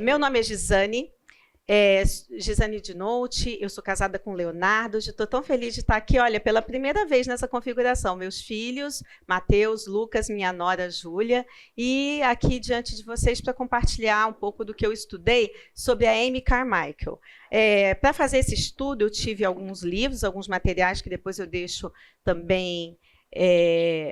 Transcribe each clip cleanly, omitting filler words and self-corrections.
Meu nome é Gisane, Gisane Dinoute, eu sou casada com Leonardo, estou tão feliz de estar aqui, olha, pela primeira vez nessa configuração, meus filhos, Mateus, Lucas, minha nora, Júlia, e aqui diante de vocês para compartilhar um pouco do que eu estudei sobre a Amy Carmichael. Para fazer esse estudo, eu tive alguns livros, alguns materiais que depois eu deixo também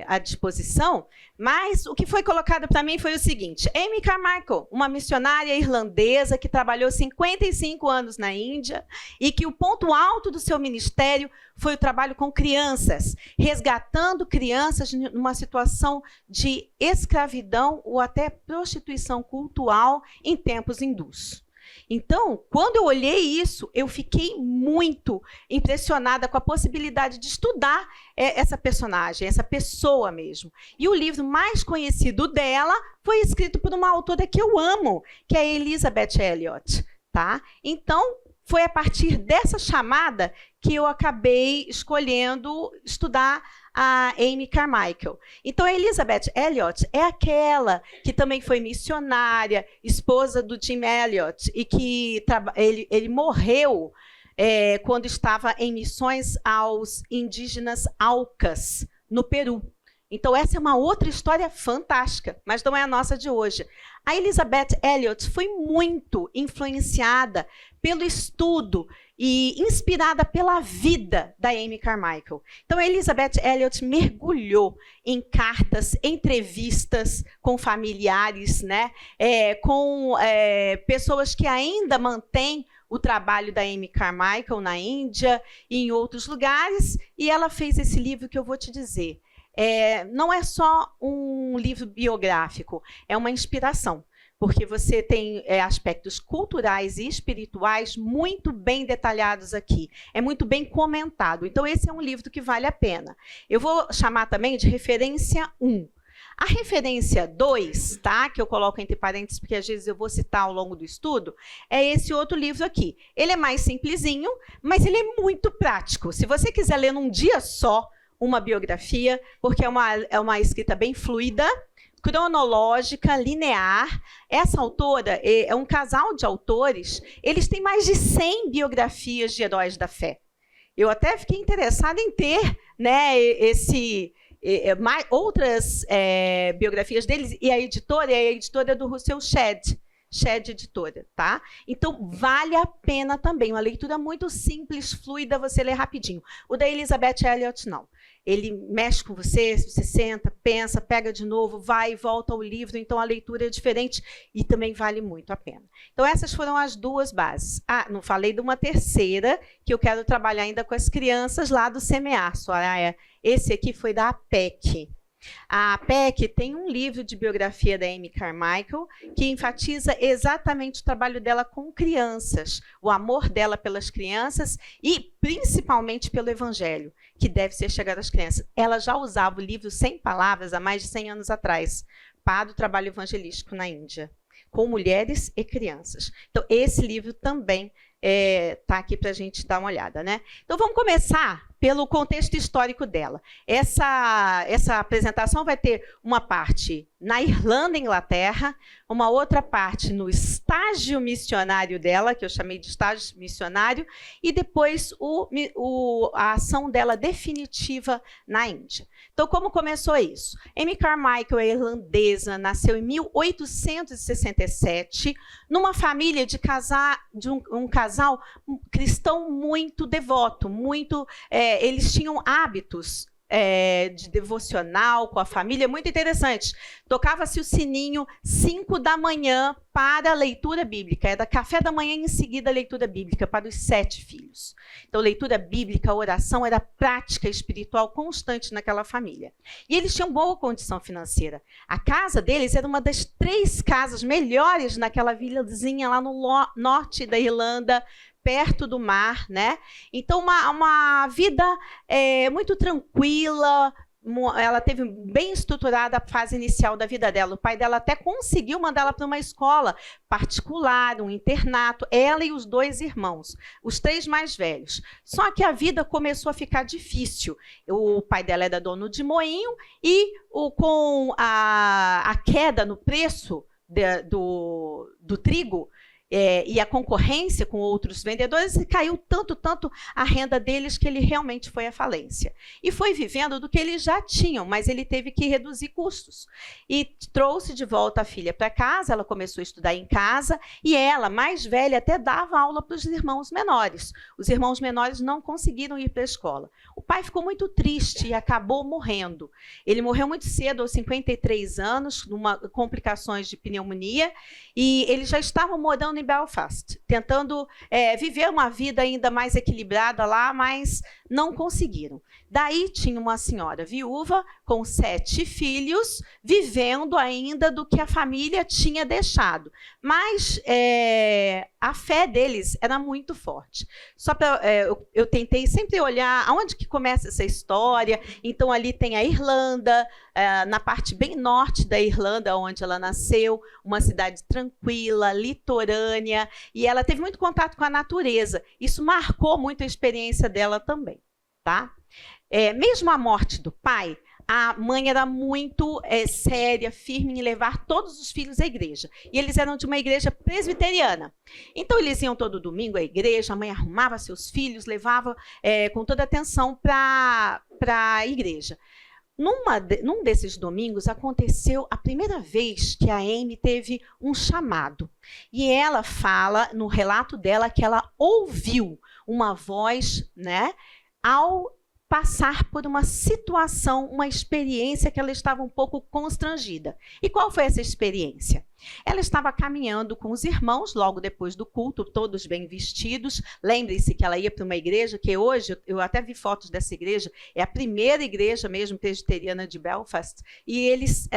à disposição, mas o que foi colocado para mim foi o seguinte: Amy Carmichael, uma missionária irlandesa que trabalhou 55 anos na Índia e que o ponto alto do seu ministério foi o trabalho com crianças, resgatando crianças numa situação de escravidão ou até prostituição cultural em tempos hindus. Então, quando eu olhei isso, eu fiquei muito impressionada com a possibilidade de estudar essa personagem, essa pessoa mesmo. E o livro mais conhecido dela foi escrito por uma autora que eu amo, que é a Elisabeth Elliot. Tá? Então, foi a partir dessa chamada que eu acabei escolhendo estudar a Amy Carmichael. Então, a Elisabeth Elliot é aquela que também foi missionária, esposa do Jim Elliot, e que ele morreu quando estava em missões aos indígenas Aucas, no Peru. Então, essa é uma outra história fantástica, mas não é a nossa de hoje. A Elisabeth Elliot foi muito influenciada pelo estudo e inspirada pela vida da Amy Carmichael. Então, a Elisabeth Elliot mergulhou em cartas, entrevistas com familiares, né, com pessoas que ainda mantêm o trabalho da Amy Carmichael na Índia e em outros lugares, e ela fez esse livro que eu vou te dizer. Não é só um livro biográfico, é uma inspiração, porque você tem aspectos culturais e espirituais muito bem detalhados aqui. É muito bem comentado. Então, esse é um livro que vale a pena. Eu vou chamar também de referência 1. A referência 2, tá, que eu coloco entre parênteses, porque às vezes eu vou citar ao longo do estudo, é esse outro livro aqui. Ele é mais simplesinho, mas ele é muito prático. Se você quiser ler num dia só uma biografia, porque é uma escrita bem fluida, cronológica, linear. Essa autora é um casal de autores, eles têm mais de 100 biografias de heróis da fé. Eu até fiquei interessada em ter, né, outras biografias deles, e a editora é do Russell Shedd Editora, tá? Então, vale a pena também, uma leitura muito simples, fluida, você lê rapidinho. O da Elisabeth Elliot, não. Ele mexe com você senta, pensa, pega de novo, vai e volta ao livro, então a leitura é diferente e também vale muito a pena. Então, essas foram as duas bases. Não falei de uma terceira, que eu quero trabalhar ainda com as crianças lá do Semear, Soraya. Esse aqui foi da APEC. A APEC tem um livro de biografia da Amy Carmichael que enfatiza exatamente o trabalho dela com crianças, o amor dela pelas crianças e principalmente pelo Evangelho, que deve ser chegado às crianças. Ela já usava o livro 100 palavras há mais de 100 anos atrás para o trabalho evangelístico na Índia, com mulheres e crianças. Então, esse livro também está aqui para a gente dar uma olhada, né? Então, vamos começar pelo contexto histórico dela. Essa apresentação vai ter uma parte na Irlanda, Inglaterra, uma outra parte no estágio missionário dela, que eu chamei de estágio missionário, e depois a ação dela definitiva na Índia. Então, como começou isso? Amy Carmichael é irlandesa, nasceu em 1867, numa família de um casal cristão muito devoto, eles tinham hábitos de devocional com a família, muito interessante. Tocava-se o sininho 5 da manhã para a leitura bíblica. Era café da manhã e em seguida a leitura bíblica para os 7 filhos. Então, leitura bíblica, oração, era prática espiritual constante naquela família. E eles tinham boa condição financeira. A casa deles era uma das 3 casas melhores naquela vilazinha lá no norte da Irlanda, perto do mar, né? Então, uma vida muito tranquila. Ela teve bem estruturada a fase inicial da vida dela. O pai dela até conseguiu mandá-la para uma escola particular, um internato, ela e os 2 irmãos, os 3 mais velhos. Só que a vida começou a ficar difícil. O pai dela era dono de moinho e com a queda no preço do trigo, e a concorrência com outros vendedores, e caiu tanto a renda deles que ele realmente foi à falência. E foi vivendo do que eles já tinham, mas ele teve que reduzir custos. E trouxe de volta a filha para casa, ela começou a estudar em casa, e ela, mais velha, até dava aula para os irmãos menores. Os irmãos menores não conseguiram ir para a escola. O pai ficou muito triste e acabou morrendo. Ele morreu muito cedo, aos 53 anos, numa complicações de pneumonia, e eles já estavam morando em Belfast, tentando viver uma vida ainda mais equilibrada lá, mas não conseguiram. Daí tinha uma senhora viúva com 7 filhos, vivendo ainda do que a família tinha deixado. Mas a fé deles era muito forte. Só para eu tentei sempre olhar aonde que começa essa história. Então ali tem a Irlanda, na parte bem norte da Irlanda, onde ela nasceu, uma cidade tranquila, litorânea, e ela teve muito contato com a natureza. Isso marcou muito a experiência dela também, tá? Mesmo a morte do pai, a mãe era muito séria, firme em levar todos os filhos à igreja. E eles eram de uma igreja presbiteriana. Então, eles iam todo domingo à igreja, a mãe arrumava seus filhos, levava com toda atenção para a igreja. Num desses domingos, aconteceu a primeira vez que a Amy teve um chamado. E ela fala, no relato dela, que ela ouviu uma voz, né, ao passar por uma situação, uma experiência que ela estava um pouco constrangida. E qual foi essa experiência? Ela estava caminhando com os irmãos, logo depois do culto, todos bem vestidos. Lembre-se que ela ia para uma igreja, que hoje, eu até vi fotos dessa igreja, é a primeira igreja mesmo presbiteriana de Belfast, e eles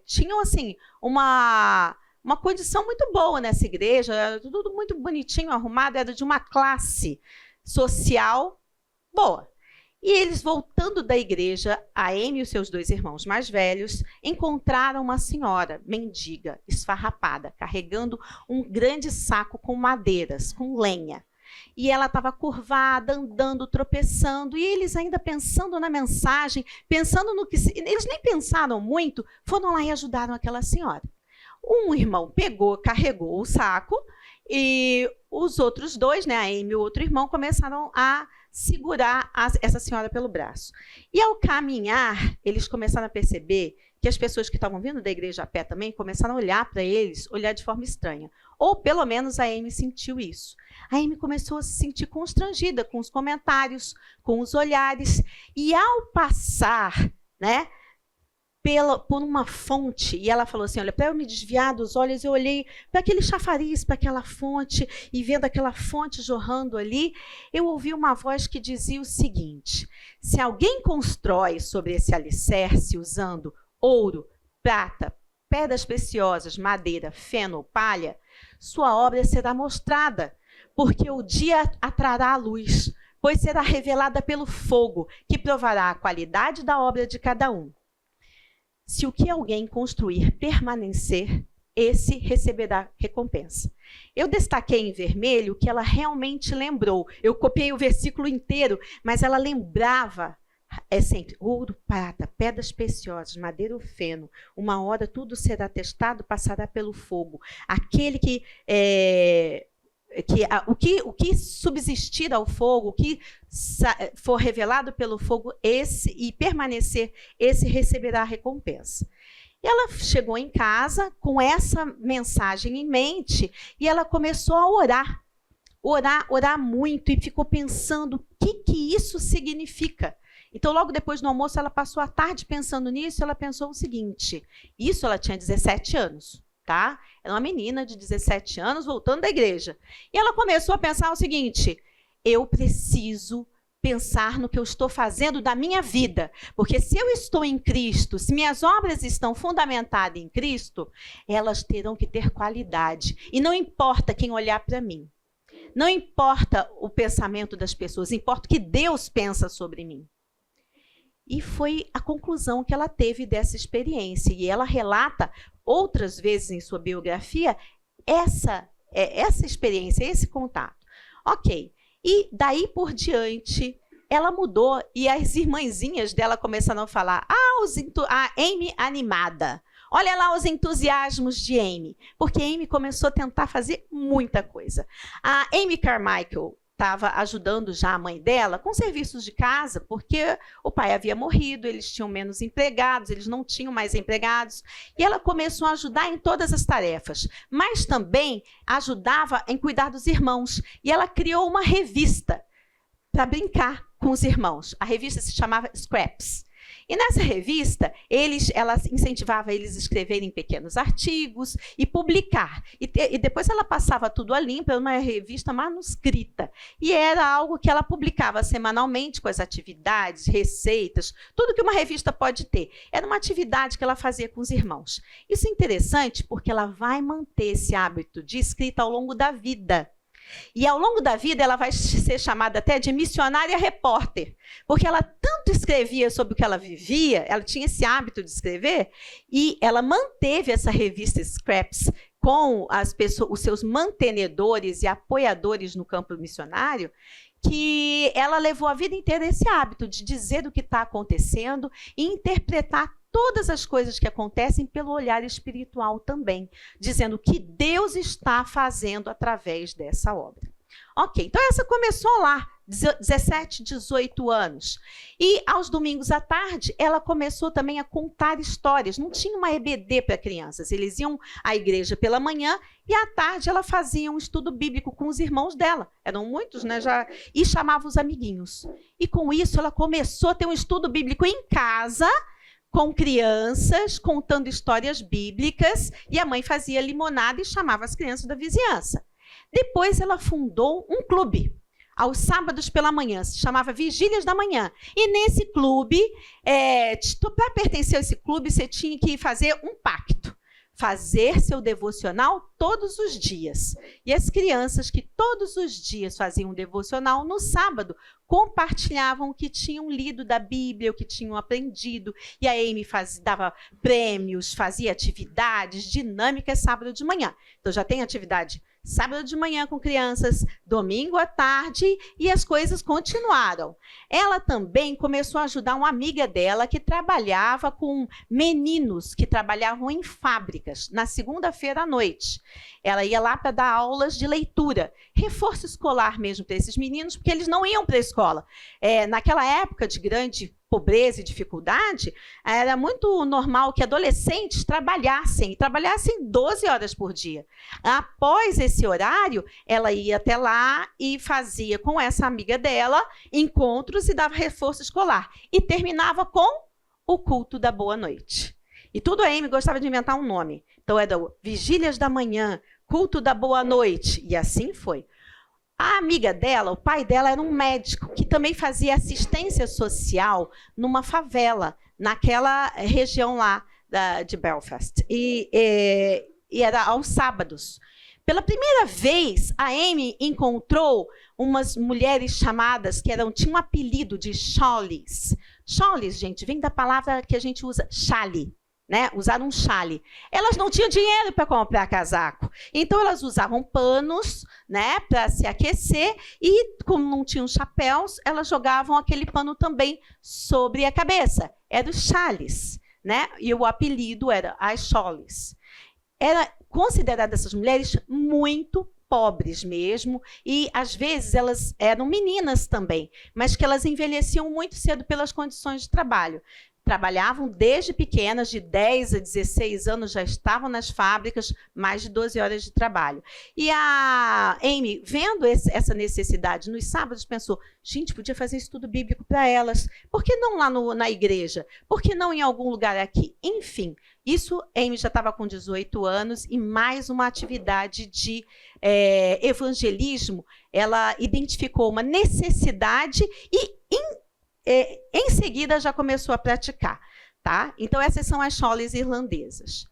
tinham, assim, uma condição muito boa nessa igreja, era tudo muito bonitinho, arrumado, era de uma classe social boa. E eles, voltando da igreja, a Amy e os seus 2 irmãos mais velhos encontraram uma senhora mendiga, esfarrapada, carregando um grande saco com madeiras, com lenha. E ela estava curvada, andando, tropeçando, e eles ainda pensando na mensagem, pensando no que... Eles nem pensaram muito, foram lá e ajudaram aquela senhora. Um irmão carregou o saco, e os outros 2, né, a Amy e o outro irmão, começaram a segurar essa senhora pelo braço. E ao caminhar, eles começaram a perceber que as pessoas que estavam vindo da igreja a pé também começaram a olhar para eles, olhar de forma estranha. Ou pelo menos a Amy sentiu isso. A Amy começou a se sentir constrangida com os comentários, com os olhares, e ao passar, né, por uma fonte, e ela falou assim, olha, para eu me desviar dos olhos, eu olhei para aquele chafariz, para aquela fonte, e vendo aquela fonte jorrando ali, eu ouvi uma voz que dizia o seguinte: se alguém constrói sobre esse alicerce usando ouro, prata, pedras preciosas, madeira, feno ou palha, sua obra será mostrada, porque o dia atrará a luz, pois será revelada pelo fogo, que provará a qualidade da obra de cada um. Se o que alguém construir permanecer, esse receberá recompensa. Eu destaquei em vermelho o que ela realmente lembrou. Eu copiei o versículo inteiro, mas ela lembrava sempre ouro, prata, pedras preciosas, madeira ou feno. Uma hora tudo será testado, passará pelo fogo. Aquele o que subsistir ao fogo, o que for revelado pelo fogo, e permanecer, esse receberá a recompensa. E ela chegou em casa com essa mensagem em mente, e ela começou a orar muito, e ficou pensando o que isso significa. Então, logo depois do almoço, ela passou a tarde pensando nisso, ela pensou o seguinte, ela tinha 17 anos. Tá? Era uma menina de 17 anos voltando da igreja. E ela começou a pensar o seguinte: eu preciso pensar no que eu estou fazendo da minha vida, porque se eu estou em Cristo, se minhas obras estão fundamentadas em Cristo, elas terão que ter qualidade. E não importa quem olhar para mim, não importa o pensamento das pessoas, importa o que Deus pensa sobre mim. E foi a conclusão que ela teve dessa experiência. E ela relata outras vezes em sua biografia essa experiência, esse contato. Ok. E daí por diante, ela mudou. E as irmãzinhas dela começaram a falar, a Amy animada. Olha lá os entusiasmos de Amy, porque Amy começou a tentar fazer muita coisa. A Amy Carmichael estava ajudando já a mãe dela com serviços de casa, porque o pai havia morrido, eles tinham menos empregados, eles não tinham mais empregados, e ela começou a ajudar em todas as tarefas, mas também ajudava em cuidar dos irmãos, e ela criou uma revista para brincar com os irmãos. A revista se chamava Scraps. E nessa revista, ela incentivava eles a escreverem pequenos artigos e publicar. E depois ela passava tudo a limpo, era uma revista manuscrita. E era algo que ela publicava semanalmente com as atividades, receitas, tudo que uma revista pode ter. Era uma atividade que ela fazia com os irmãos. Isso é interessante porque ela vai manter esse hábito de escrita ao longo da vida. E ao longo da vida ela vai ser chamada até de missionária repórter, porque ela tanto escrevia sobre o que ela vivia, ela tinha esse hábito de escrever, e ela manteve essa revista Scraps com os seus mantenedores e apoiadores no campo missionário, que ela levou a vida inteira esse hábito de dizer o que está acontecendo e interpretar todas as coisas que acontecem pelo olhar espiritual também, dizendo o que Deus está fazendo através dessa obra. Ok, então essa começou lá, 17, 18 anos. E aos domingos à tarde, ela começou também a contar histórias. Não tinha uma EBD para crianças, eles iam à igreja pela manhã e à tarde ela fazia um estudo bíblico com os irmãos dela. Eram muitos, né? E chamava os amiguinhos. E com isso ela começou a ter um estudo bíblico em casa, com crianças, contando histórias bíblicas, e a mãe fazia limonada e chamava as crianças da vizinhança. Depois ela fundou um clube, aos sábados pela manhã, se chamava Vigílias da Manhã. E nesse clube, para pertencer a esse clube, você tinha que fazer um pacto. Fazer seu devocional todos os dias. E as crianças que todos os dias faziam um devocional, no sábado, compartilhavam o que tinham lido da Bíblia, o que tinham aprendido. E a Amy dava prêmios, fazia atividades dinâmicas sábado de manhã. Então já tem atividade sábado de manhã com crianças, domingo à tarde, e as coisas continuaram. Ela também começou a ajudar uma amiga dela que trabalhava com meninos que trabalhavam em fábricas, na segunda-feira à noite. Ela ia lá para dar aulas de leitura, reforço escolar mesmo para esses meninos, porque eles não iam para a escola. Naquela época de grande pobreza e dificuldade, era muito normal que adolescentes trabalhassem 12 horas por dia. Após esse horário, ela ia até lá e fazia com essa amiga dela encontros e dava reforço escolar. E terminava com o culto da boa noite. E tudo a Amy gostava de inventar um nome. Então, era Vigílias da Manhã, culto da boa noite. E assim foi. A amiga dela, o pai dela era um médico que também fazia assistência social numa favela, naquela região lá de Belfast. E era aos sábados. Pela primeira vez, a Amy encontrou umas mulheres chamadas, tinham um apelido de Shawlies. Shawlies, gente, vem da palavra que a gente usa, chale. Né? Usaram um chale. Elas não tinham dinheiro para comprar casaco, então elas usavam panos, né, para se aquecer, e como não tinham chapéus, elas jogavam aquele pano também sobre a cabeça. Eram os chales, né? E o apelido era as Shawlies. Era considerada essas mulheres muito pobres mesmo, e às vezes elas eram meninas também, mas que elas envelheciam muito cedo pelas condições de trabalho. Trabalhavam desde pequenas, de 10 a 16 anos, já estavam nas fábricas, mais de 12 horas de trabalho. E a Amy, vendo essa necessidade nos sábados, pensou, gente, podia fazer estudo bíblico para elas. Por que não lá na igreja? Por que não em algum lugar aqui? Enfim, isso, Amy já estava com 18 anos e mais uma atividade de evangelismo. Ela identificou uma necessidade e em seguida já começou a praticar. Tá? Então, essas são as Shawlies irlandesas.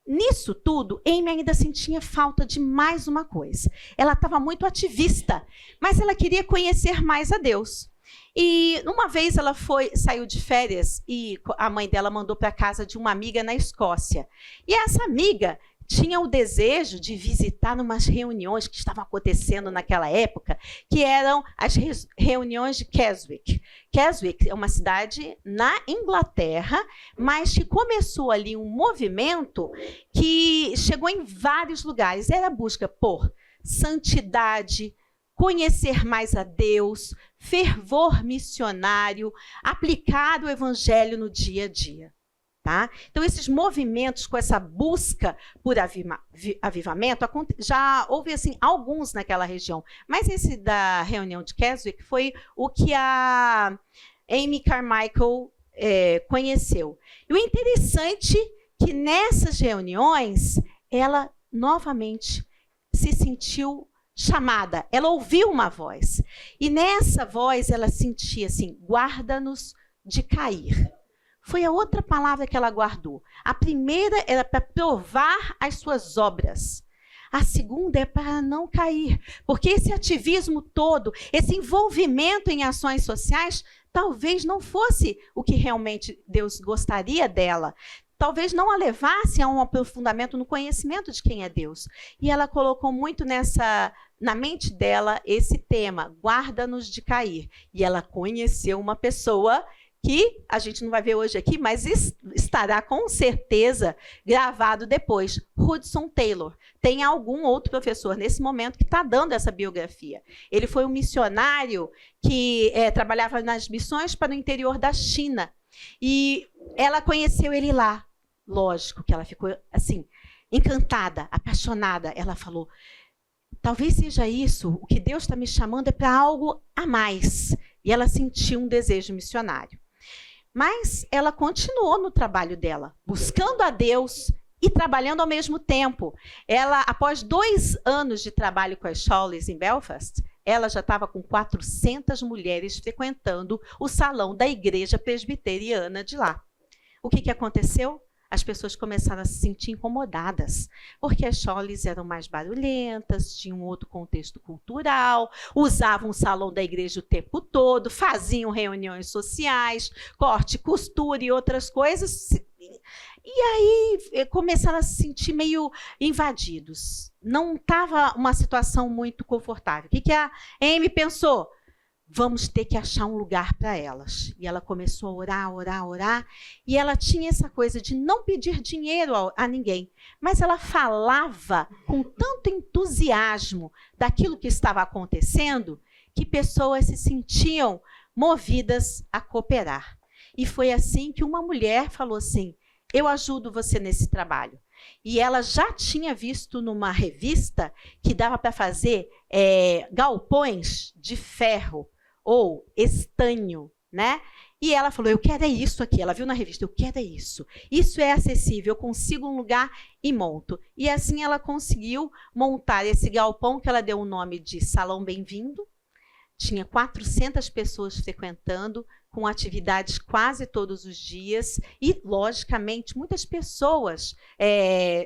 Nisso tudo, Amy ainda sentia falta de mais uma coisa. Ela estava muito ativista, mas ela queria conhecer mais a Deus. E uma vez ela saiu de férias e a mãe dela mandou para a casa de uma amiga na Escócia. E essa amiga tinha o desejo de visitar umas reuniões que estavam acontecendo naquela época, que eram as reuniões de Keswick. Keswick é uma cidade na Inglaterra, mas que começou ali um movimento que chegou em vários lugares. Era a busca por santidade, conhecer mais a Deus, fervor missionário, aplicar o evangelho no dia a dia. Tá? Então, esses movimentos com essa busca por avivamento, já houve assim, alguns naquela região, mas esse da reunião de Keswick foi o que a Amy Carmichael conheceu. E o interessante é que nessas reuniões, ela novamente se sentiu chamada, ela ouviu uma voz. E nessa voz ela sentia assim, guarda-nos de cair. Foi a outra palavra que ela guardou. A primeira era para provar as suas obras. A segunda é para não cair. Porque esse ativismo todo, esse envolvimento em ações sociais, talvez não fosse o que realmente Deus gostaria dela. Talvez não a levasse a um aprofundamento no conhecimento de quem é Deus. E ela colocou muito na mente dela esse tema, guarda-nos de cair. E ela conheceu uma pessoa que a gente não vai ver hoje aqui, mas estará com certeza gravado depois, Hudson Taylor. Tem algum outro professor nesse momento que está dando essa biografia. Ele foi um missionário que trabalhava nas missões para o interior da China. E ela conheceu ele lá. Lógico que ela ficou assim, encantada, apaixonada. Ela falou, talvez seja isso, o que Deus está me chamando é para algo a mais. E ela sentiu um desejo missionário. Mas ela continuou no trabalho dela, buscando a Deus e trabalhando ao mesmo tempo. Ela, após 2 anos de trabalho com as Shawleys em Belfast, ela já estava com 400 mulheres frequentando o salão da igreja presbiteriana de lá. O que aconteceu? As pessoas começaram a se sentir incomodadas, porque as Shawleys eram mais barulhentas, tinham outro contexto cultural, usavam o salão da igreja o tempo todo, faziam reuniões sociais, corte, costura e outras coisas. E aí começaram a se sentir meio invadidos. Não estava uma situação muito confortável. O que a Amy pensou? Vamos ter que achar um lugar para elas. E ela começou a orar, orar, orar. E ela tinha essa coisa de não pedir dinheiro a ninguém. Mas ela falava com tanto entusiasmo daquilo que estava acontecendo, que pessoas se sentiam movidas a cooperar. E foi assim que uma mulher falou assim, eu ajudo você nesse trabalho. E ela já tinha visto numa revista que dava para fazer galpões de ferro, ou estanho, né? E ela falou, eu quero isso aqui. Ela viu na revista, eu quero isso. Isso é acessível, eu consigo um lugar e monto. E assim ela conseguiu montar esse galpão, que ela deu o nome de Salão Bem-vindo. Tinha 400 pessoas frequentando, com atividades quase todos os dias. E, logicamente, muitas pessoas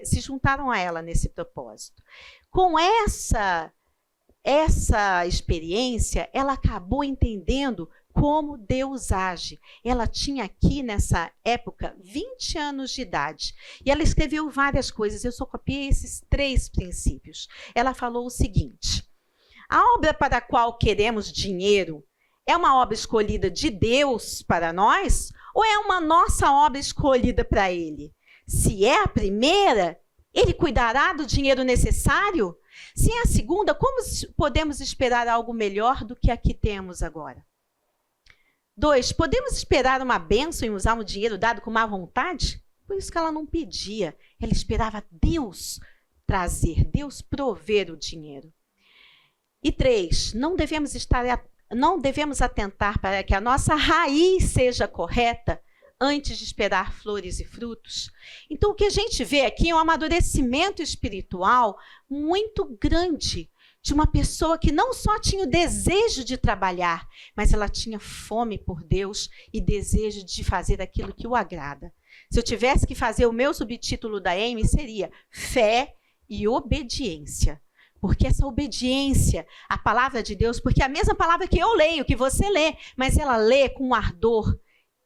se juntaram a ela nesse propósito. Com essa experiência, ela acabou entendendo como Deus age. Ela tinha aqui, nessa época, 20 anos de idade. E ela escreveu várias coisas. Eu só copiei esses 3 princípios. Ela falou o seguinte, a obra para a qual queremos dinheiro é uma obra escolhida de Deus para nós ou é uma nossa obra escolhida para Ele? Se é a primeira, Ele cuidará do dinheiro necessário? Se é a segunda, como podemos esperar algo melhor do que aqui temos agora? 2, podemos esperar uma bênção em usar um dinheiro dado com má vontade? Por isso que ela não pedia, ela esperava Deus trazer, Deus prover o dinheiro. E 3, não devemos atentar para que a nossa raiz seja correta antes de esperar flores e frutos. Então, o que a gente vê aqui é um amadurecimento espiritual muito grande de uma pessoa que não só tinha o desejo de trabalhar, mas ela tinha fome por Deus e desejo de fazer aquilo que o agrada. Se eu tivesse que fazer o meu subtítulo da Amy, seria Fé e Obediência. Porque essa obediência à palavra de Deus, porque é a mesma palavra que eu leio, que você lê, mas ela lê com um ardor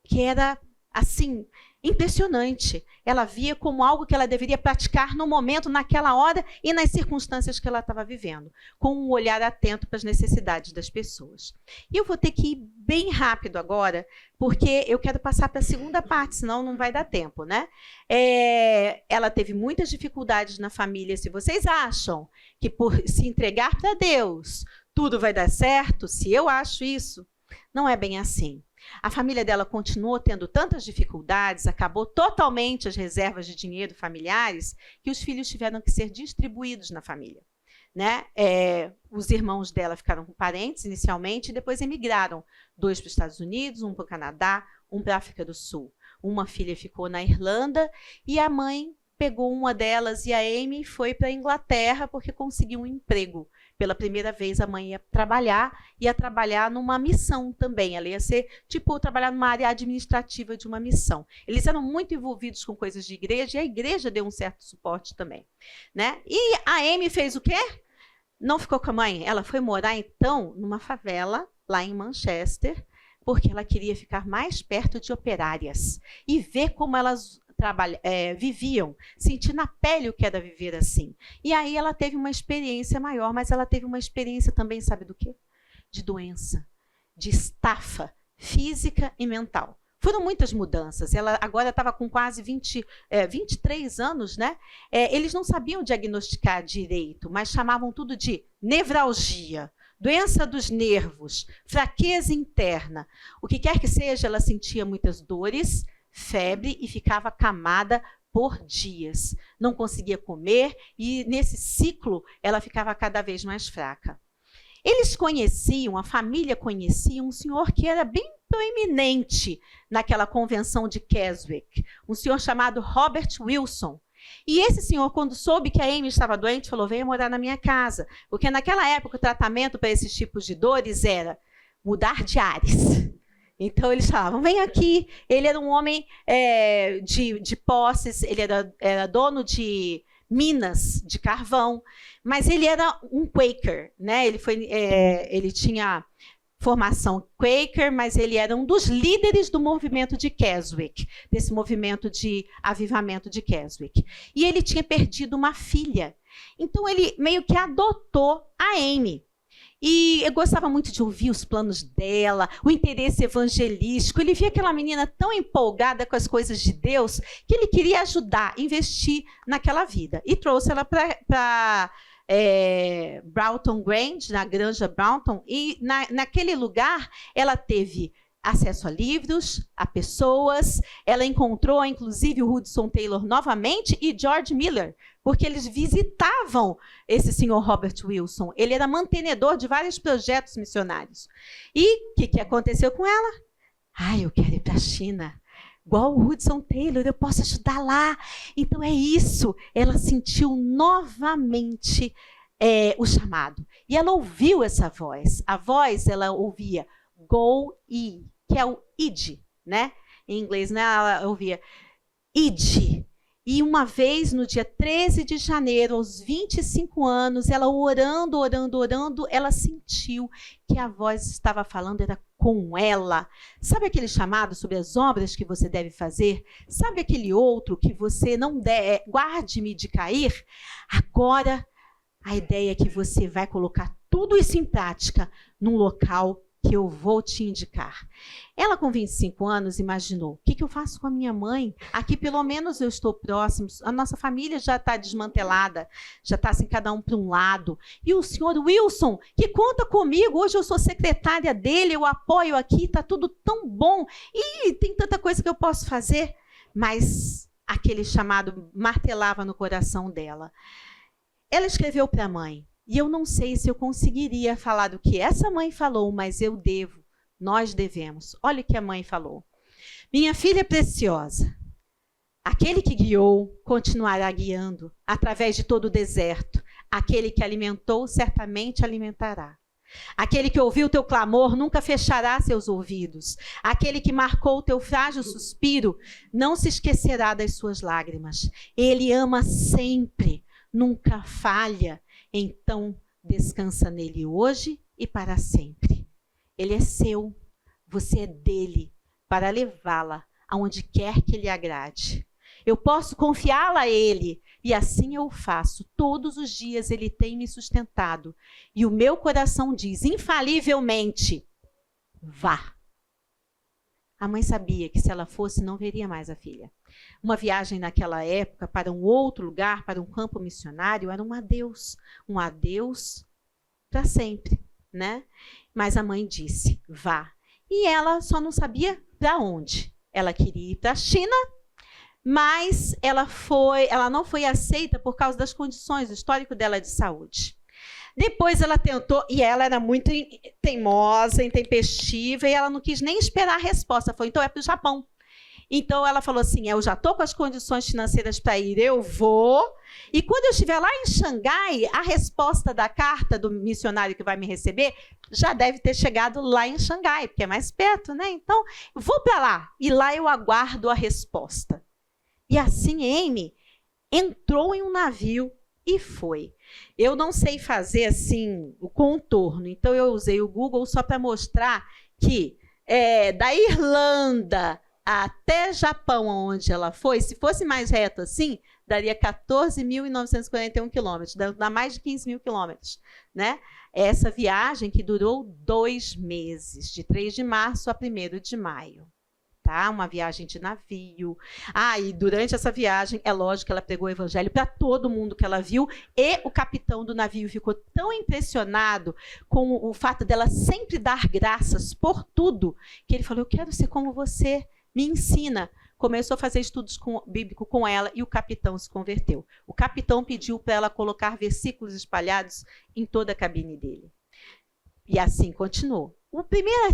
que era assim, Impressionante. Ela via como algo que ela deveria praticar no momento, naquela hora e nas circunstâncias que ela estava vivendo, com um olhar atento para as necessidades das pessoas. E eu vou ter que ir bem rápido agora, porque eu quero passar para a segunda parte, senão não vai dar tempo, né? Ela teve muitas dificuldades na família. Se vocês acham que por se entregar para Deus tudo vai dar certo, se eu acho isso, não é bem assim. A família dela continuou tendo tantas dificuldades, acabou totalmente as reservas de dinheiro familiares, que os filhos tiveram que ser distribuídos na família. Né? Os irmãos dela ficaram com parentes inicialmente e depois emigraram. 2 para os Estados Unidos, 1 para o Canadá, 1 para a África do Sul. Uma filha ficou na Irlanda e a mãe pegou uma delas e a Amy foi para a Inglaterra porque conseguiu um emprego. Pela primeira vez, a mãe ia trabalhar numa missão também. Ela ia ser, trabalhar numa área administrativa de uma missão. Eles eram muito envolvidos com coisas de igreja e a igreja deu um certo suporte também. Né? E a Amy fez o quê? Não ficou com a mãe. Ela foi morar, então, numa favela, lá em Manchester, porque ela queria ficar mais perto de operárias e ver como elas viviam, sentir na pele o que era viver assim. E aí ela teve uma experiência maior, mas ela teve uma experiência também, sabe do quê? De doença, de estafa física e mental. Foram muitas mudanças. Ela agora estava com quase 23 anos, né? Eles não sabiam diagnosticar direito, mas chamavam tudo de nevralgia, doença dos nervos, fraqueza interna. O que quer que seja, ela sentia muitas dores, febre e ficava acamada por dias. Não conseguia comer e, nesse ciclo, ela ficava cada vez mais fraca. Eles conheciam, a família conhecia um senhor que era bem proeminente naquela convenção de Keswick, um senhor chamado Robert Wilson. E esse senhor, quando soube que a Amy estava doente, falou: venha morar na minha casa. Porque naquela época o tratamento para esses tipos de dores era mudar de ares. Então, eles falavam, vem aqui. Ele era um homem de posses, ele era dono de minas de carvão, mas ele era um Quaker, né? Ele tinha formação Quaker, mas ele era um dos líderes do movimento de Keswick, desse movimento de avivamento de Keswick. E ele tinha perdido uma filha. Então, ele meio que adotou a Amy. E eu gostava muito de ouvir os planos dela, o interesse evangelístico. Ele via aquela menina tão empolgada com as coisas de Deus que ele queria ajudar, investir naquela vida. E trouxe ela para Broughton Grange, na Granja Broughton. E naquele lugar ela teve acesso a livros, a pessoas. Ela encontrou, inclusive, o Hudson Taylor novamente e George Miller, porque eles visitavam esse senhor Robert Wilson. Ele era mantenedor de vários projetos missionários. E o que aconteceu com ela? Eu quero ir para a China. Igual o Hudson Taylor, eu posso ajudar lá. Então, é isso. Ela sentiu novamente o chamado. E ela ouviu essa voz. A voz, ela ouvia go e, que é o id, né? Em inglês, né? Ela ouvia id. E uma vez, no dia 13 de janeiro, aos 25 anos, ela orando, ela sentiu que a voz estava falando, era com ela. Sabe aquele chamado sobre as obras que você deve fazer? Sabe aquele outro que você não deve, guarde-me de cair? Agora, a ideia é que você vai colocar tudo isso em prática num local que eu vou te indicar. Ela, com 25 anos, imaginou, o que eu faço com a minha mãe? Aqui, pelo menos, eu estou próximo, a nossa família já está desmantelada, já está assim, cada um para um lado. E o senhor Wilson, que conta comigo, hoje eu sou secretária dele, eu apoio aqui, está tudo tão bom, e tem tanta coisa que eu posso fazer. Mas aquele chamado martelava no coração dela. Ela escreveu para a mãe, e eu não sei se eu conseguiria falar do que essa mãe falou, mas eu devo, nós devemos. Olha o que a mãe falou. Minha filha preciosa, aquele que guiou continuará guiando através de todo o deserto. Aquele que alimentou certamente alimentará. Aquele que ouviu teu clamor nunca fechará seus ouvidos. Aquele que marcou teu frágil suspiro não se esquecerá das suas lágrimas. Ele ama sempre, nunca falha. Então, descansa nele hoje e para sempre. Ele é seu, você é dele, para levá-la aonde quer que lhe agrade. Eu posso confiá-la a ele, e assim eu o faço. Todos os dias ele tem me sustentado. E o meu coração diz, infalivelmente, vá. A mãe sabia que se ela fosse, não veria mais a filha. Uma viagem naquela época para um outro lugar, para um campo missionário, era um adeus para sempre, né? Mas a mãe disse, vá. E ela só não sabia para onde. Ela queria ir para a China, mas ela não foi aceita por causa das condições, do histórico dela de saúde. Depois ela tentou, e ela era muito teimosa, intempestiva, e ela não quis nem esperar a resposta. Foi, então é para o Japão. Então ela falou assim, eu já estou com as condições financeiras para ir, eu vou. E quando eu estiver lá em Xangai, a resposta da carta do missionário que vai me receber já deve ter chegado lá em Xangai, porque é mais perto, né? Então, vou para lá, e lá eu aguardo a resposta. E assim Amy entrou em um navio e foi. Eu não sei fazer assim o contorno, então eu usei o Google só para mostrar que da Irlanda até Japão, onde ela foi, se fosse mais reto assim, daria 14.941 quilômetros, dá mais de 15 mil quilômetros, né? Essa viagem que durou 2 meses, de 3 de março a 1º de maio. Tá? Uma viagem de navio. E durante essa viagem, é lógico que ela pregou o evangelho para todo mundo que ela viu, e o capitão do navio ficou tão impressionado com o fato dela sempre dar graças por tudo, que ele falou, eu quero ser como você, me ensina. Começou a fazer estudos bíblicos com ela e o capitão se converteu. O capitão pediu para ela colocar versículos espalhados em toda a cabine dele. E assim continuou.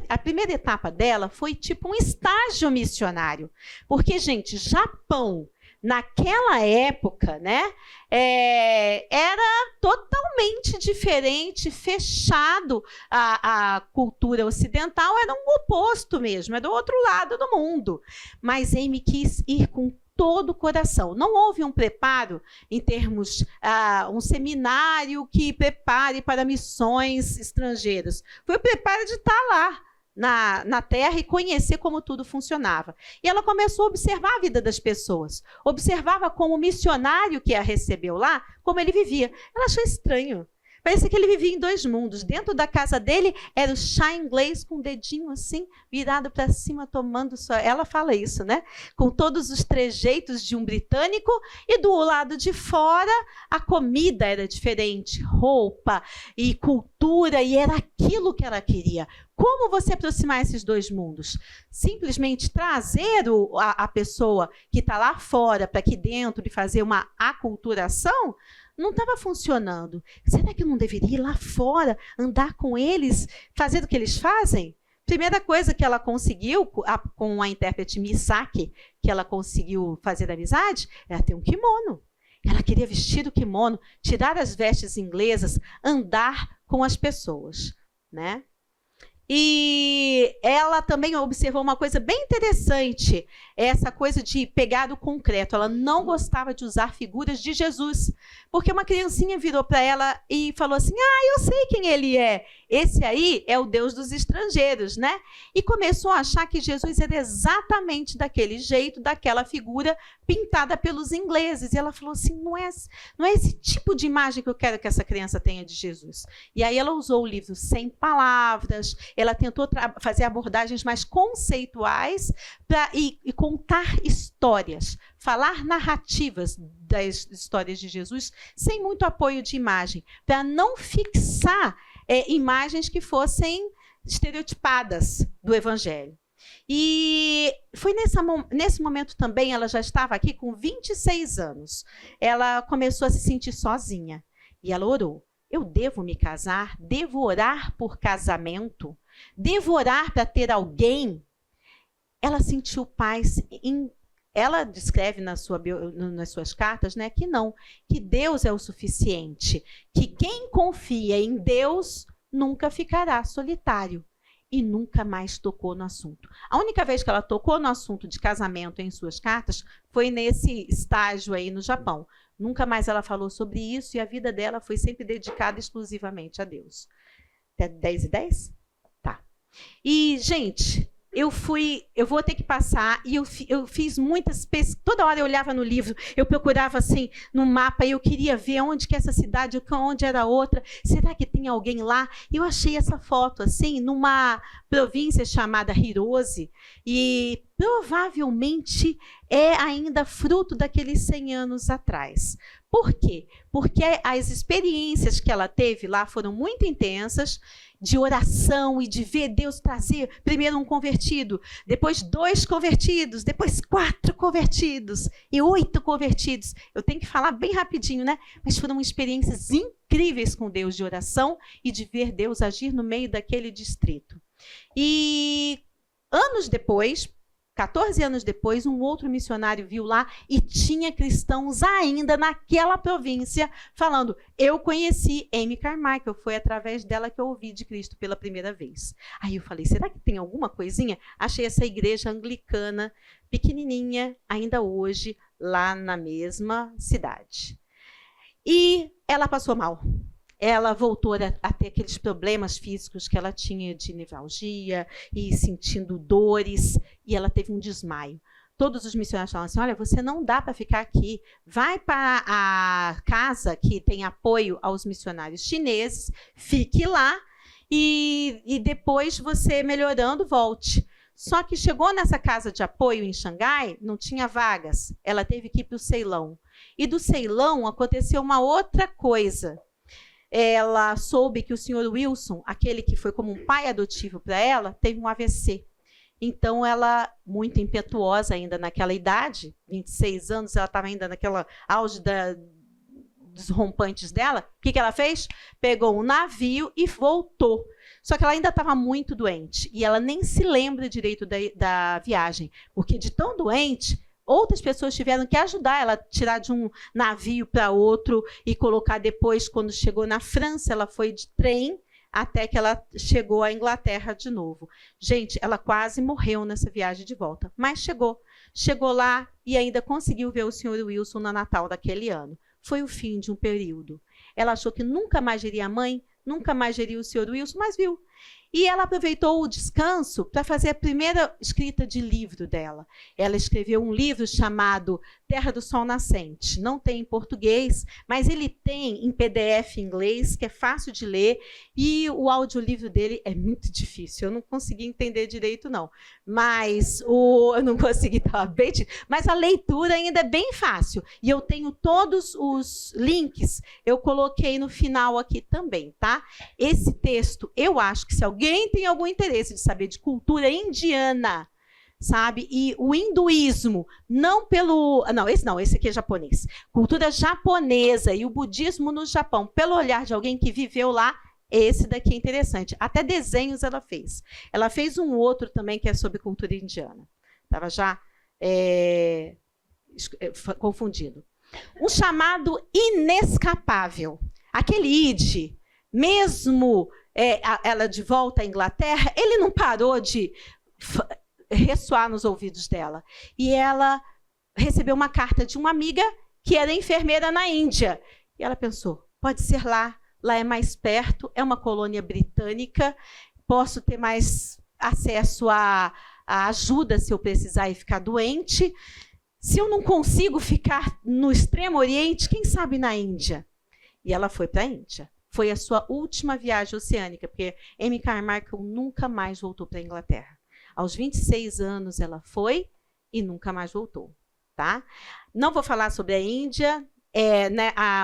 A primeira etapa dela foi tipo um estágio missionário. Porque, gente, Japão, naquela época, né, era totalmente diferente, fechado à cultura ocidental, era um oposto mesmo, era do outro lado do mundo. Mas Amy quis ir com todo o coração. Não houve um preparo em termos, um seminário que prepare para missões estrangeiras. Foi o preparo de estar lá, na terra, e conhecer como tudo funcionava. E ela começou a observar a vida das pessoas. Observava como o missionário que a recebeu lá, como ele vivia. Ela achou estranho. Parecia que ele vivia em 2 mundos. Dentro da casa dele era o chá inglês com o dedinho assim, virado para cima, tomando só. Ela fala isso, né? Com todos os trejeitos de um britânico. E do lado de fora, a comida era diferente. Roupa e cultura, e era aquilo que ela queria. Como você aproximar esses 2 mundos? Simplesmente trazer a pessoa que está lá fora para aqui dentro e fazer uma aculturação? Não estava funcionando. Será que eu não deveria ir lá fora, andar com eles, fazer o que eles fazem? Primeira coisa que ela conseguiu, com a intérprete Misaki, que ela conseguiu fazer amizade, era ter um kimono. Ela queria vestir o kimono, tirar as vestes inglesas, andar com as pessoas, né? E ela também observou uma coisa bem interessante, essa coisa de pegar o concreto. Ela não gostava de usar figuras de Jesus, porque uma criancinha virou para ela e falou assim, eu sei quem ele é. Esse aí é o Deus dos estrangeiros, né? E começou a achar que Jesus era exatamente daquele jeito, daquela figura pintada pelos ingleses. E ela falou assim, não é esse tipo de imagem que eu quero que essa criança tenha de Jesus. E aí ela usou o livro 100 palavras, ela tentou fazer abordagens mais conceituais e contar histórias, falar narrativas das histórias de Jesus, sem muito apoio de imagem, para não fixar imagens que fossem estereotipadas do Evangelho. E foi nesse momento também, ela já estava aqui com 26 anos. Ela começou a se sentir sozinha. E ela orou. Eu devo me casar? Devo orar por casamento? Devo orar para ter alguém? Ela sentiu paz. Ela descreve nas suas cartas, né, que não, que Deus é o suficiente, que quem confia em Deus nunca ficará solitário. E nunca mais tocou no assunto. A única vez que ela tocou no assunto de casamento em suas cartas foi nesse estágio aí no Japão. Nunca mais ela falou sobre isso, e a vida dela foi sempre dedicada exclusivamente a Deus. Até 10:10? Tá. E, gente, eu vou ter que passar, e eu fiz muitas pesquisas, toda hora eu olhava no livro, eu procurava assim, no mapa, e eu queria ver onde que essa cidade, onde era outra, será que tem alguém lá? Eu achei essa foto, assim, numa província chamada Hirose, e provavelmente é ainda fruto daqueles 100 anos atrás. Por quê? Porque as experiências que ela teve lá foram muito intensas, de oração e de ver Deus trazer primeiro um convertido, depois 2 convertidos, depois 4 convertidos e 8 convertidos. Eu tenho que falar bem rapidinho, né? Mas foram experiências incríveis com Deus de oração e de ver Deus agir no meio daquele distrito. E anos depois, 14 anos depois, um outro missionário viu lá e tinha cristãos ainda naquela província falando, eu conheci Amy Carmichael, foi através dela que eu ouvi de Cristo pela primeira vez. Aí eu falei, será que tem alguma coisinha? Achei essa igreja anglicana, pequenininha, ainda hoje, lá na mesma cidade. E ela passou mal. Ela voltou a ter aqueles problemas físicos que ela tinha de nevralgia e sentindo dores, e ela teve um desmaio. Todos os missionários falaram assim, olha, você não dá para ficar aqui, vai para a casa que tem apoio aos missionários chineses, fique lá, e depois você melhorando, volte. Só que chegou nessa casa de apoio em Xangai, não tinha vagas, ela teve que ir para o Ceilão. E do Ceilão aconteceu uma outra coisa. Ela soube que o senhor Wilson, aquele que foi como um pai adotivo para ela, teve um AVC. Então, ela, muito impetuosa ainda naquela idade, 26 anos, ela estava ainda naquela auge dos rompantes dela, o que ela fez? Pegou um navio e voltou. Só que ela ainda estava muito doente, e ela nem se lembra direito da viagem, porque de tão doente, outras pessoas tiveram que ajudar ela a tirar de um navio para outro e colocar depois, quando chegou na França, ela foi de trem até que ela chegou à Inglaterra de novo. Gente, ela quase morreu nessa viagem de volta, mas chegou. Chegou lá e ainda conseguiu ver o senhor Wilson no Natal daquele ano. Foi o fim de um período. Ela achou que nunca mais veria a mãe, nunca mais veria o senhor Wilson, mas viu. E ela aproveitou o descanso para fazer a primeira escrita de livro dela. Ela escreveu um livro chamado Terra do Sol Nascente. Não tem em português, mas ele tem em PDF em inglês, que é fácil de ler, e o audiolivro dele é muito difícil. Eu não consegui entender direito, não. Mas eu não consegui, estava bem difícil. Mas a leitura ainda é bem fácil. E eu tenho todos os links, eu coloquei no final aqui também, tá? Esse texto, eu acho que se alguém tem algum interesse de saber de cultura indiana, sabe? E o hinduísmo, não pelo... Não, esse aqui é japonês. Cultura japonesa e o budismo no Japão, pelo olhar de alguém que viveu lá, esse daqui é interessante. Até desenhos ela fez. Ela fez um outro também que é sobre cultura indiana. Estava já confundindo. Um chamado inescapável. Aquele id, mesmo ela de volta à Inglaterra, ele não parou de ressoar nos ouvidos dela. E ela recebeu uma carta de uma amiga que era enfermeira na Índia. E ela pensou, pode ser lá é mais perto, é uma colônia britânica, posso ter mais acesso à ajuda se eu precisar e ficar doente. Se eu não consigo ficar no Extremo Oriente, quem sabe na Índia? E ela foi para a Índia. Foi a sua última viagem oceânica, porque Amy Carmichael nunca mais voltou para a Inglaterra. Aos 26 anos ela foi e nunca mais voltou. Tá? Não vou falar sobre a Índia.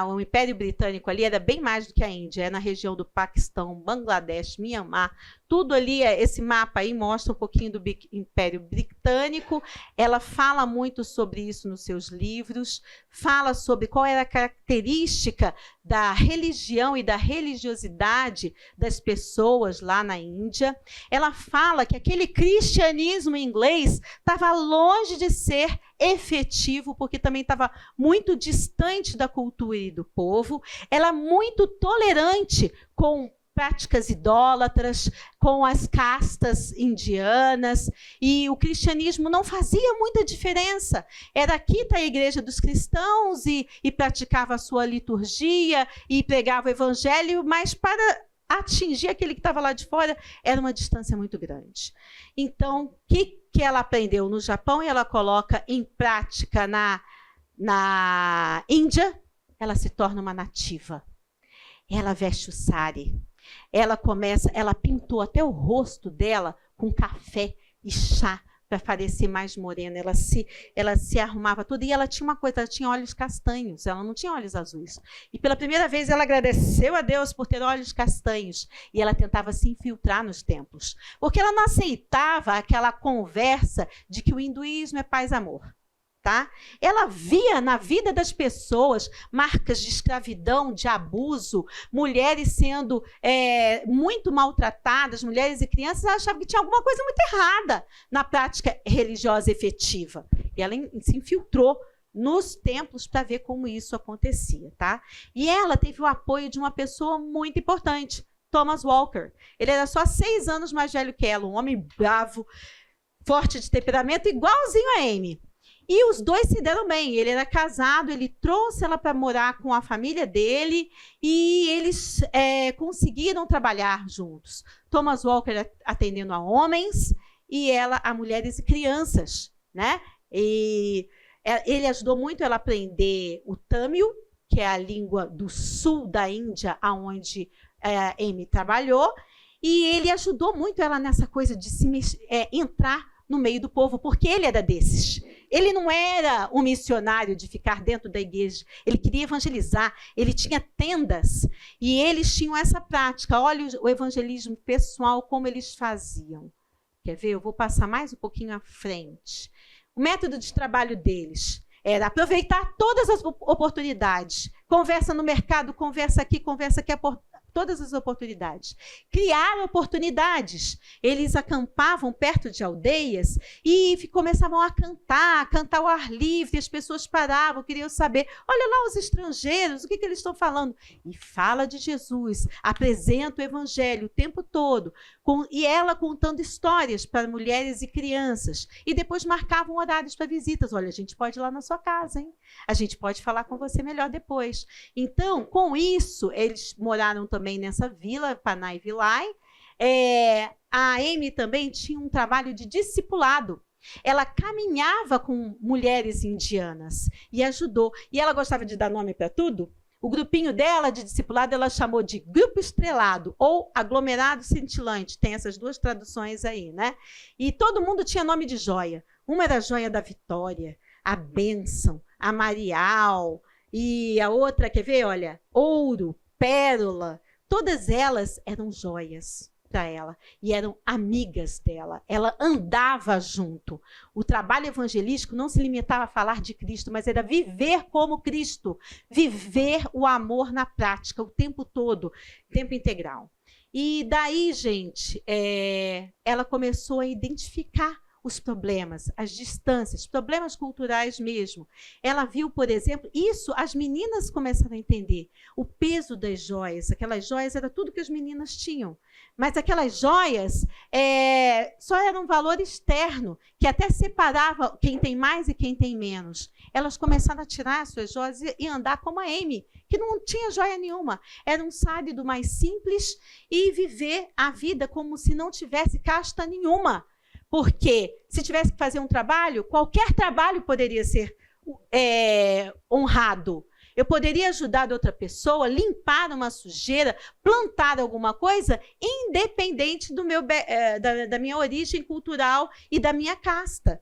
O Império Britânico ali era bem mais do que a Índia. É na região do Paquistão, Bangladesh, Mianmar. Tudo ali, esse mapa aí mostra um pouquinho do Império Britânico. Ela fala muito sobre isso nos seus livros. Fala sobre qual era a característica da religião e da religiosidade das pessoas lá na Índia. Ela fala que aquele cristianismo inglês estava longe de ser efetivo, porque também estava muito distante da cultura e do povo. Ela é muito tolerante com práticas idólatras, com as castas indianas, e o cristianismo não fazia muita diferença. Era aqui tá a igreja dos cristãos e praticava a sua liturgia e pregava o evangelho, mas para atingir aquele que estava lá de fora, era uma distância muito grande. Então, o que ela aprendeu no Japão e ela coloca em prática na Índia? Ela se torna uma nativa. Ela veste o sari. Ela pintou até o rosto dela com café e chá para parecer mais morena. Ela se arrumava toda e ela tinha uma coisa, ela tinha olhos castanhos, ela não tinha olhos azuis. E pela primeira vez ela agradeceu a Deus por ter olhos castanhos e ela tentava se infiltrar nos templos, porque ela não aceitava aquela conversa de que o hinduísmo é paz e amor. Tá? Ela via na vida das pessoas marcas de escravidão, de abuso, mulheres sendo muito maltratadas, mulheres e crianças. Ela achava que tinha alguma coisa muito errada na prática religiosa efetiva. E ela se infiltrou nos templos para ver como isso acontecia. Tá? E ela teve o apoio de uma pessoa muito importante, Thomas Walker. Ele era só 6 anos mais velho que ela, um homem bravo, forte de temperamento, igualzinho a Amy. E os dois se deram bem. Ele era casado, ele trouxe ela para morar com a família dele e eles conseguiram trabalhar juntos. Thomas Walker atendendo a homens e ela a mulheres e crianças, né? E ele ajudou muito ela a aprender o Tamil, que é a língua do sul da Índia, aonde Amy trabalhou, e ele ajudou muito ela nessa coisa de entrar no meio do povo, porque ele era desses. Ele não era um missionário de ficar dentro da igreja, ele queria evangelizar, ele tinha tendas, e eles tinham essa prática. Olha o evangelismo pessoal, como eles faziam. Quer ver? Eu vou passar mais um pouquinho à frente. O método de trabalho deles era aproveitar todas as oportunidades. Conversa no mercado, conversa aqui, todas as oportunidades. Criar oportunidades. Eles acampavam perto de aldeias e começavam a cantar ao ar livre. As pessoas paravam, queriam saber. Olha lá os estrangeiros, o que eles estão falando? E fala de Jesus, apresenta o evangelho o tempo todo. E ela contando histórias para mulheres e crianças. E depois marcavam horários para visitas. Olha, a gente pode ir lá na sua casa, hein? A gente pode falar com você melhor depois. Então, com isso, eles moraram também nessa vila, Panay Vilai. A Amy também tinha um trabalho de discipulado. Ela caminhava com mulheres indianas e ajudou. E ela gostava de dar nome para tudo. O grupinho dela de discipulado ela chamou de grupo estrelado ou aglomerado cintilante. Tem essas duas traduções aí, né? E todo mundo tinha nome de joia. Uma era a joia da vitória, a bênção, a Marial, e a outra, quer ver? Olha, ouro, pérola. Todas elas eram joias para ela e eram amigas dela. Ela andava junto. O trabalho evangelístico não se limitava a falar de Cristo, mas era viver como Cristo, viver o amor na prática, o tempo todo, tempo integral. E daí, gente, ela começou a identificar os problemas, as distâncias, problemas culturais mesmo. Ela viu, por exemplo, isso as meninas começaram a entender, o peso das joias. Aquelas joias era tudo que as meninas tinham, mas aquelas joias só eram um valor externo, que até separava quem tem mais e quem tem menos. Elas começaram a tirar as suas joias e andar como a Amy, que não tinha joia nenhuma. Era um sari do mais simples e viver a vida como se não tivesse casta nenhuma. Porque se tivesse que fazer um trabalho, qualquer trabalho poderia ser honrado. Eu poderia ajudar outra pessoa, limpar uma sujeira, plantar alguma coisa, independente da minha origem cultural e da minha casta.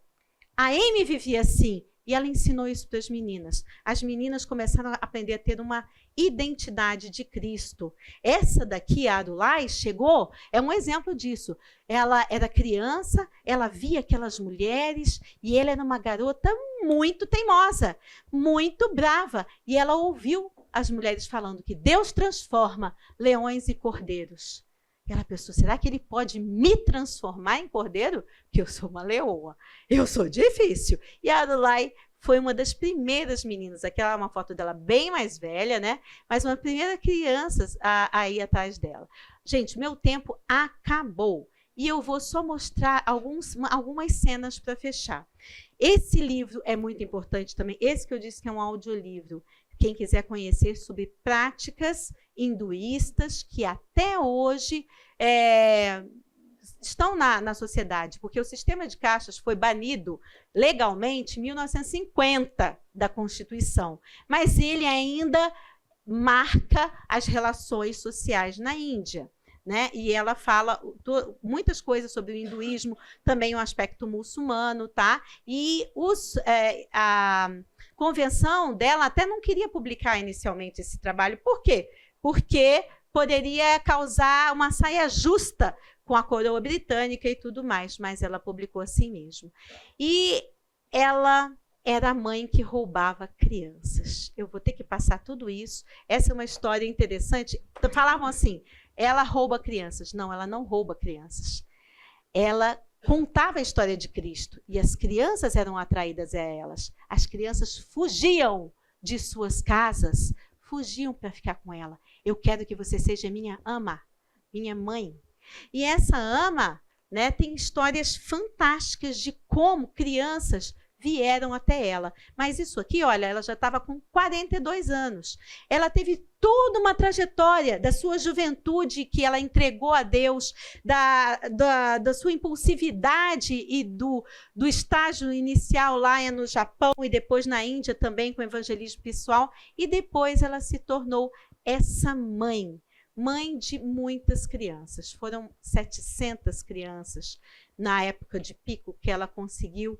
A Amy vivia assim, e ela ensinou isso para as meninas. As meninas começaram a aprender a ter uma identidade de Cristo. Essa daqui, a Adulai, chegou, é um exemplo disso. Ela era criança, ela via aquelas mulheres e ela era uma garota muito teimosa, muito brava. E ela ouviu as mulheres falando que Deus transforma leões e cordeiros. E ela pensou, será que ele pode me transformar em cordeiro? Porque eu sou uma leoa, eu sou difícil. E a Adulai foi uma das primeiras meninas, aquela é uma foto dela bem mais velha, né? Mas uma primeira criança a ir atrás dela. Gente, meu tempo acabou. E eu vou só mostrar algumas cenas para fechar. Esse livro é muito importante também. Esse que eu disse que é um audiolivro. Quem quiser conhecer sobre práticas hinduístas que até hoje estão na sociedade, porque o sistema de castas foi banido legalmente em 1950 da Constituição, mas ele ainda marca as relações sociais na Índia. Né? E ela fala muitas coisas sobre o hinduísmo, também o aspecto muçulmano, tá? E a convenção dela até não queria publicar inicialmente esse trabalho. Por quê? Porque poderia causar uma saia justa com a coroa britânica e tudo mais, mas ela publicou assim mesmo. E ela era a mãe que roubava crianças. Eu vou ter que passar tudo isso. Essa é uma história interessante. Falavam assim, ela rouba crianças. Não, ela não rouba crianças. Ela contava a história de Cristo e as crianças eram atraídas a elas. As crianças fugiam de suas casas, fugiam para ficar com ela. Eu quero que você seja minha ama, minha mãe. E essa ama, né, tem histórias fantásticas de como crianças vieram até ela. Mas isso aqui, olha, ela já estava com 42 anos. Ela teve toda uma trajetória da sua juventude que ela entregou a Deus, da sua impulsividade e do estágio inicial lá no Japão e depois na Índia também com o evangelismo pessoal. E depois ela se tornou essa mãe de muitas crianças. Foram 700 crianças na época de pico que ela conseguiu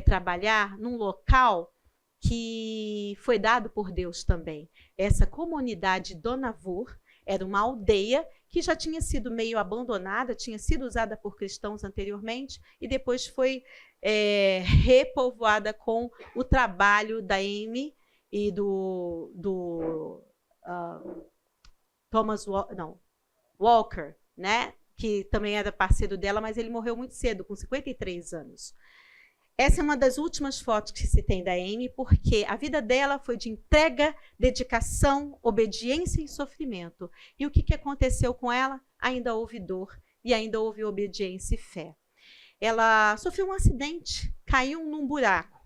trabalhar num local que foi dado por Deus também. Essa comunidade Donavur era uma aldeia que já tinha sido meio abandonada, tinha sido usada por cristãos anteriormente e depois foi repovoada com o trabalho da Amy e do Thomas Walker, né? Que também era parceiro dela, mas ele morreu muito cedo, com 53 anos. Essa é uma das últimas fotos que se tem da Amy, porque a vida dela foi de entrega, dedicação, obediência e sofrimento. E o que aconteceu com ela? Ainda houve dor e ainda houve obediência e fé. Ela sofreu um acidente, caiu num buraco,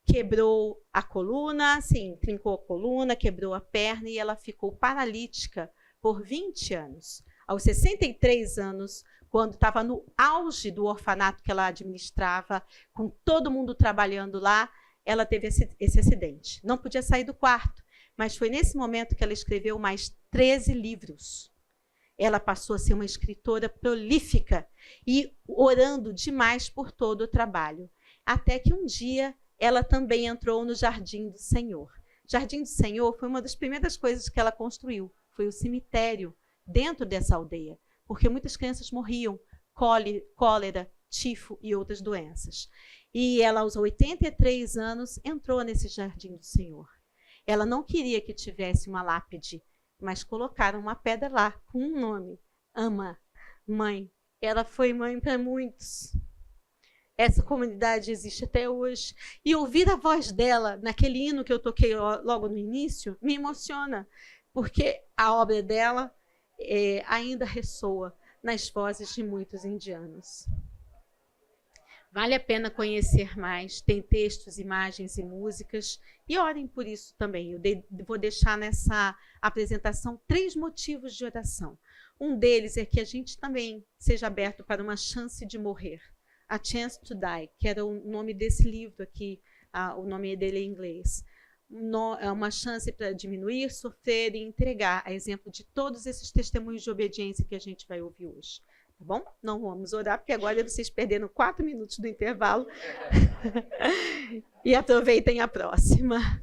quebrou a coluna, assim, trincou a coluna, quebrou a perna e ela ficou paralítica por 20 anos. Aos 63 anos, quando estava no auge do orfanato que ela administrava, com todo mundo trabalhando lá, ela teve esse acidente. Não podia sair do quarto, mas foi nesse momento que ela escreveu mais 13 livros. Ela passou a ser uma escritora prolífica e orando demais por todo o trabalho. Até que um dia ela também entrou no Jardim do Senhor. Jardim do Senhor foi uma das primeiras coisas que ela construiu. Foi o cemitério dentro dessa aldeia, porque muitas crianças morriam, cólera, tifo e outras doenças. E ela, aos 83 anos, entrou nesse Jardim do Senhor. Ela não queria que tivesse uma lápide, mas colocaram uma pedra lá, com um nome, Ama, mãe. Ela foi mãe para muitos. Essa comunidade existe até hoje. E ouvir a voz dela, naquele hino que eu toquei logo no início, me emociona, porque a obra dela ainda ressoa nas vozes de muitos indianos. Vale a pena conhecer mais, tem textos, imagens e músicas, e orem por isso também. Eu vou deixar nessa apresentação 3 motivos de oração. Um deles é que a gente também seja aberto para uma chance de morrer. A Chance to Die, que era o nome desse livro aqui, o nome dele é em inglês. É uma chance para diminuir, sofrer e entregar, a exemplo de todos esses testemunhos de obediência que a gente vai ouvir hoje. Tá bom? Não vamos orar, porque agora vocês perderam 4 minutos do intervalo. E aproveitem a próxima.